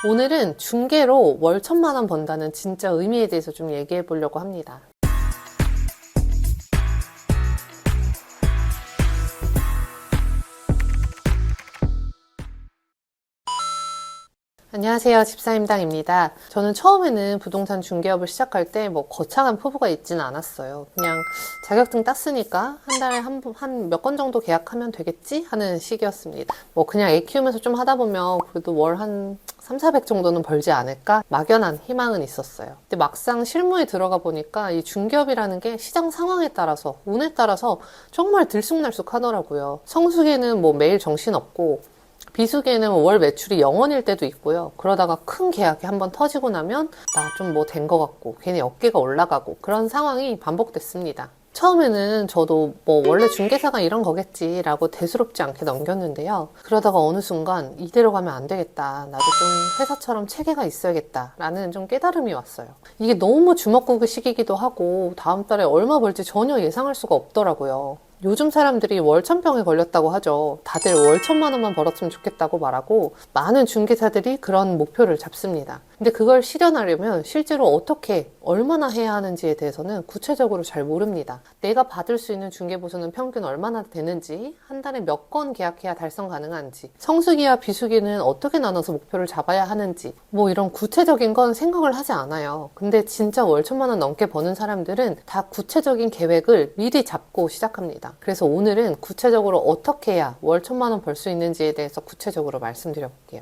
오늘은 중개로 월 1,000만 원 번다는 진짜 의미에 대해서 좀 얘기해 보려고 합니다. 안녕하세요. 집사임당입니다. 저는 처음에는 부동산 중개업을 시작할 때 거창한 포부가 있지는 않았어요. 그냥 자격증 땄으니까 한 달에 한 몇 건 정도 계약하면 되겠지? 하는 시기였습니다. 그냥 애 키우면서 좀 하다 보면 그래도 월 한 300~400 정도는 벌지 않을까? 막연한 희망은 있었어요. 근데 막상 실무에 들어가 보니까 이 중개업이라는 게 시장 상황에 따라서, 운에 따라서 정말 들쑥날쑥 하더라고요. 성수기에는 매일 정신없고, 비수기에는 월 매출이 0원일 때도 있고요. 그러다가 큰 계약이 한번 터지고 나면 나 좀 된 것 같고 괜히 어깨가 올라가고 그런 상황이 반복됐습니다. 처음에는 저도 원래 중개사가 이런 거겠지라고 대수롭지 않게 넘겼는데요. 그러다가 어느 순간 이대로 가면 안 되겠다. 나도 좀 회사처럼 체계가 있어야겠다라는 좀 깨달음이 왔어요. 이게 너무 주먹구구 시기기도 하고 다음 달에 얼마 벌지 전혀 예상할 수가 없더라고요. 요즘 사람들이 월 1,000병에 걸렸다고 하죠. 다들 월 1,000만 원만 벌었으면 좋겠다고 말하고 많은 중개사들이 그런 목표를 잡습니다. 근데 그걸 실현하려면 실제로 어떻게, 얼마나 해야 하는지에 대해서는 구체적으로 잘 모릅니다. 내가 받을 수 있는 중개보수는 평균 얼마나 되는지, 한 달에 몇 건 계약해야 달성 가능한지, 성수기와 비수기는 어떻게 나눠서 목표를 잡아야 하는지, 이런 구체적인 건 생각을 하지 않아요. 근데 진짜 월 1,000만 원 넘게 버는 사람들은 다 구체적인 계획을 미리 잡고 시작합니다. 그래서 오늘은 구체적으로 어떻게 해야 월 1,000만 원 벌 수 있는지에 대해서 구체적으로 말씀드려 볼게요.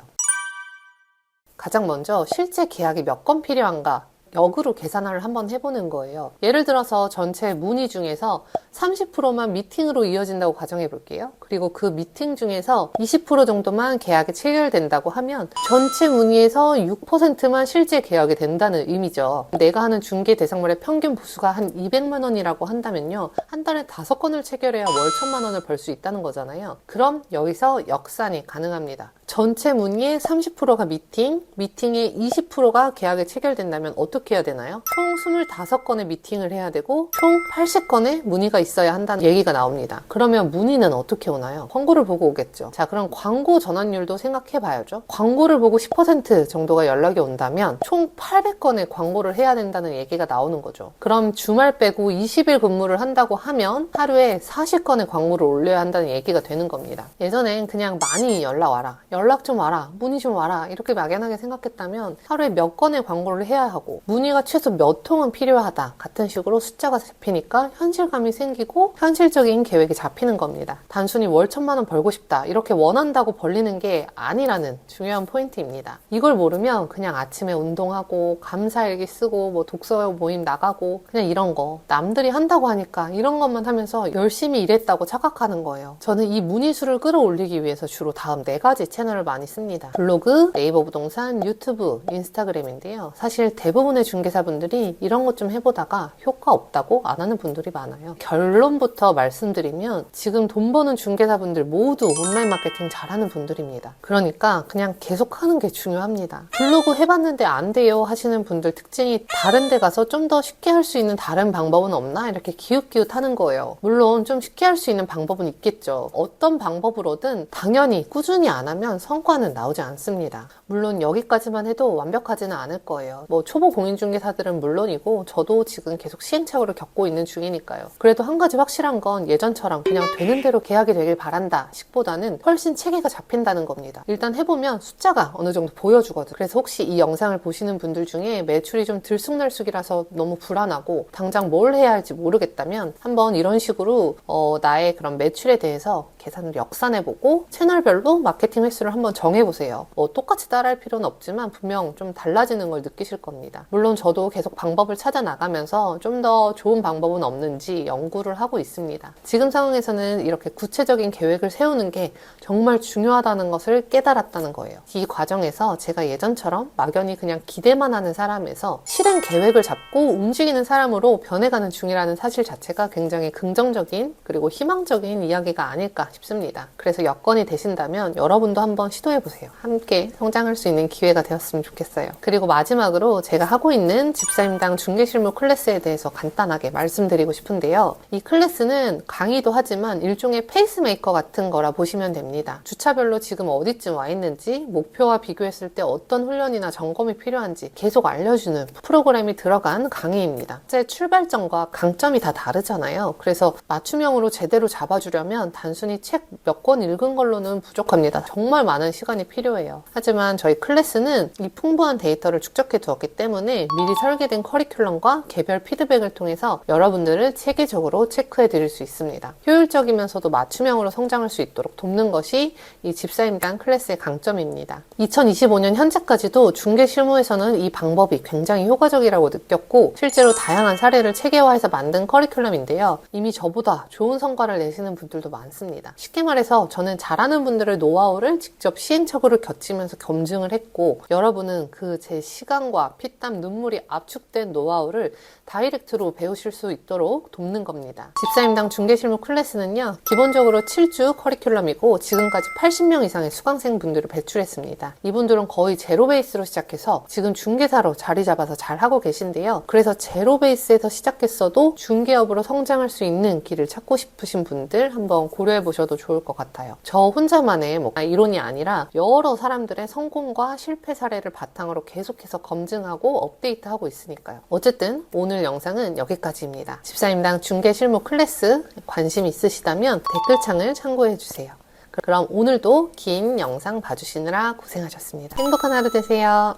가장 먼저 실제 계약이 몇 건 필요한가 역으로 계산을 한번 해보는 거예요. 예를 들어서 전체 문의 중에서 30%만 미팅으로 이어진다고 가정해 볼게요. 그리고 그 미팅 중에서 20% 정도만 계약이 체결된다고 하면 전체 문의에서 6%만 실제 계약이 된다는 의미죠. 내가 하는 중개 대상물의 평균 보수가 한 200만 원이라고 한다면요. 한 달에 5건을 체결해야 월 1,000만 원을 벌 수 있다는 거잖아요. 그럼 여기서 역산이 가능합니다. 전체 문의의 30%가 미팅의 20%가 계약에 체결된다면 어떻게 해야 되나요? 총 25건의 미팅을 해야 되고 총 80건의 문의가 있어야 한다는 얘기가 나옵니다. 그러면 문의는 어떻게 오나요? 광고를 보고 오겠죠. 자, 그럼 광고 전환율도 생각해 봐야죠. 광고를 보고 10% 정도가 연락이 온다면 총 800건의 광고를 해야 된다는 얘기가 나오는 거죠. 그럼 주말 빼고 20일 근무를 한다고 하면 하루에 40건의 광고를 올려야 한다는 얘기가 되는 겁니다. 예전엔 그냥 많이 연락 와라, 연락 좀 와라, 문의 좀 와라 이렇게 막연하게 생각했다면 하루에 몇 건의 광고를 해야 하고 문의가 최소 몇 통은 필요하다 같은 식으로 숫자가 잡히니까 현실감이 생기고 현실적인 계획이 잡히는 겁니다. 단순히 월 1,000만 원 벌고 싶다 이렇게 원한다고 벌리는 게 아니라는 중요한 포인트입니다. 이걸 모르면 그냥 아침에 운동하고 감사일기 쓰고 독서 모임 나가고 그냥 이런 거 남들이 한다고 하니까 이런 것만 하면서 열심히 일했다고 착각하는 거예요. 저는 이 문의 수를 끌어올리기 위해서 주로 다음 4가지 채널을 많이 씁니다. 블로그, 네이버 부동산, 유튜브, 인스타그램인데요. 사실 대부분의 중개사분들이 이런 것 좀 해보다가 효과 없다고 안 하는 분들이 많아요. 결론부터 말씀드리면 지금 돈 버는 중개사분들 모두 온라인 마케팅 잘하는 분들입니다. 그러니까 그냥 계속 하는 게 중요합니다. 블로그 해봤는데 안 돼요 하시는 분들 특징이 다른 데 가서 좀 더 쉽게 할 수 있는 다른 방법은 없나? 이렇게 기웃기웃 하는 거예요. 물론 좀 쉽게 할 수 있는 방법은 있겠죠. 어떤 방법으로든 당연히 꾸준히 안 하면 성과는 나오지 않습니다. 물론 여기까지만 해도 완벽하지는 않을 거예요. 초보 공인중개사들은 물론이고 저도 지금 계속 시행착오를 겪고 있는 중이니까요. 그래도 한 가지 확실한 건 예전처럼 그냥 되는 대로 계약이 되길 바란다 식보다는 훨씬 체계가 잡힌다는 겁니다. 일단 해보면 숫자가 어느 정도 보여주거든. 그래서 혹시 이 영상을 보시는 분들 중에 매출이 좀 들쑥날쑥이라서 너무 불안하고 당장 뭘 해야 할지 모르겠다면 한번 이런 식으로 나의 그런 매출에 대해서 계산을 역산해보고 채널별로 마케팅 횟수를 한번 정해보세요. 똑같이 따라할 필요는 없지만 분명 좀 달라지는 걸 느끼실 겁니다. 물론 저도 계속 방법을 찾아 나가면서 좀 더 좋은 방법은 없는지 연구를 하고 있습니다. 지금 상황에서는 이렇게 구체적인 계획을 세우는 게 정말 중요하다는 것을 깨달았다는 거예요. 이 과정에서 제가 예전처럼 막연히 그냥 기대만 하는 사람에서 실행 계획을 잡고 움직이는 사람으로 변해가는 중이라는 사실 자체가 굉장히 긍정적인 그리고 희망적인 이야기가 아닐까 싶습니다. 그래서 여건이 되신다면 여러분도 한번 시도해보세요. 함께 성장할 수 있는 기회가 되었으면 좋겠어요. 그리고 마지막으로 제가 하고 있는 집사임당 중개실무 클래스에 대해서 간단하게 말씀드리고 싶은데요. 이 클래스는 강의도 하지만 일종의 페이스메이커 같은 거라 보시면 됩니다. 주차별로 지금 어디쯤 와 있는지, 목표와 비교했을 때 어떤 훈련이나 점검이 필요한지 계속 알려주는 프로그램이 들어간 강의입니다. 제 출발점과 강점이 다 다르잖아요. 그래서 맞춤형으로 제대로 잡아주려면 단순히 책 몇 권 읽은 걸로는 부족합니다. 정말 많은 시간이 필요해요. 하지만 저희 클래스는 이 풍부한 데이터를 축적해 두었기 때문에 미리 설계된 커리큘럼과 개별 피드백을 통해서 여러분들을 체계적으로 체크해 드릴 수 있습니다. 효율적이면서도 맞춤형으로 성장할 수 있도록 돕는 것이 이 집사임당 클래스의 강점입니다. 2025년 현재까지도 중개 실무에서는 이 방법이 굉장히 효과적이라고 느꼈고 실제로 다양한 사례를 체계화해서 만든 커리큘럼인데요. 이미 저보다 좋은 성과를 내시는 분들도 많습니다. 쉽게 말해서 저는 잘하는 분들의 노하우를 직접 시행착오를 겪으면서 검증을 했고 여러분은 그 제 시간과 피땀, 눈물이 압축된 노하우를 다이렉트로 배우실 수 있도록 돕는 겁니다. 집사임당 중개실무 클래스는요. 기본적으로 7주 커리큘럼이고 지금까지 80명 이상의 수강생분들을 배출했습니다. 이분들은 거의 제로 베이스로 시작해서 지금 중개사로 자리 잡아서 잘하고 계신데요. 그래서 제로 베이스에서 시작했어도 중개업으로 성장할 수 있는 길을 찾고 싶으신 분들 한번 고려해 보셔도 좋을 것 같아요. 저 혼자만의 이론이 아니라 여러 사람들의 성공과 실패 사례를 바탕으로 계속해서 검증하고 업데이트하고 있으니까요. 어쨌든 오늘 영상은 여기까지입니다. 집사임당 중개실무 클래스 관심 있으시다면 댓글창을 참고해 주세요. 그럼 오늘도 긴 영상 봐주시느라 고생하셨습니다. 행복한 하루 되세요.